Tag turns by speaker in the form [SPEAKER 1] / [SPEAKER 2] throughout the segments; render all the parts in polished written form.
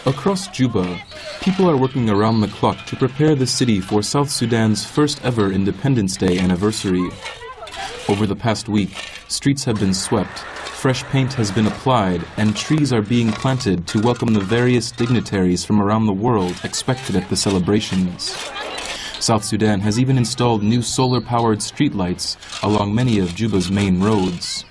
[SPEAKER 1] Across Juba, people are working around the clock to prepare the city for South Sudan's first ever Independence Day anniversary. Over the past week, streets have been swept, fresh paint has been applied, and trees are being planted to welcome the various dignitaries from around the world expected at the celebrations. South Sudan has even installed new solar-powered streetlights along many of Juba's main roads.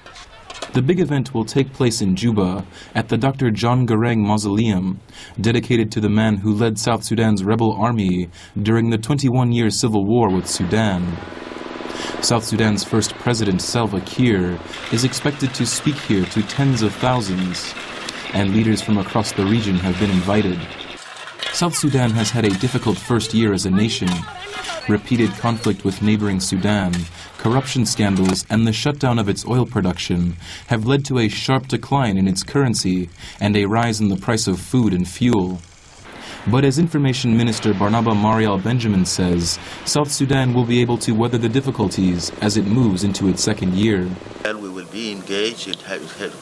[SPEAKER 1] The big event will take place in Juba at the Dr. John Garang Mausoleum, dedicated to the man who led South Sudan's rebel army during the 21-year civil war with Sudan. South Sudan's first president, Salva Kiir, is expected to speak here to tens of thousands, and leaders from across the region have been invited. South Sudan has had a difficult first year as a nation. Repeated conflict with neighboring Sudan, corruption scandals, and the shutdown of its oil production have led to a sharp decline in its currency and a rise in the price of food and fuel. But as Information Minister Barnaba Marial Benjamin says, South Sudan will be able to weather the difficulties as it moves into its second year.
[SPEAKER 2] We will be engaged in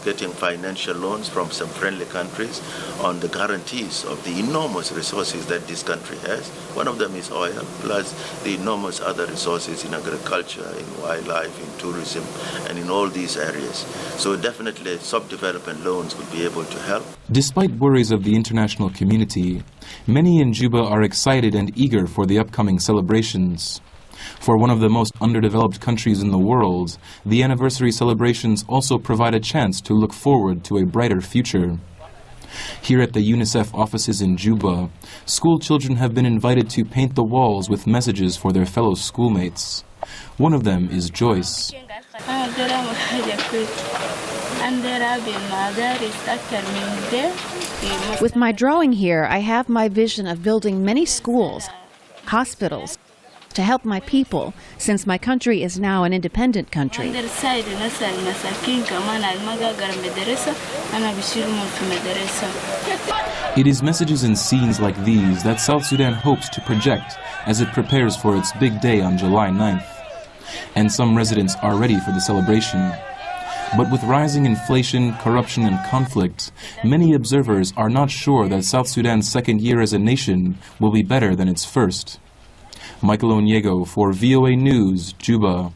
[SPEAKER 2] getting financial loans from some friendly countries on the guarantees of the enormous resources that this country has. One of them is oil, plus the enormous other resources in agriculture, in wildlife, in tourism, and in all these areas. So definitely sub-development loans will be able to help.
[SPEAKER 1] Despite worries of the international community, many in Juba are excited and eager for the upcoming celebrations. For one of the most underdeveloped countries in the world, the anniversary celebrations also provide a chance to look forward to a brighter future. Here at the UNICEF offices in Juba, school children have been invited to paint the walls with messages for their fellow schoolmates. One of them is Joyce.
[SPEAKER 3] With my drawing here, I have my vision of building many schools, hospitals, to help my people, since my country is now an independent country.
[SPEAKER 1] It is messages and scenes like these that South Sudan hopes to project as it prepares for its big day on July 9th. And some residents are ready for the celebration. But with rising inflation, corruption, and conflict, many observers are not sure that South Sudan's second year as a nation will be better than its first. Michael Onyiego for VOA News, Juba.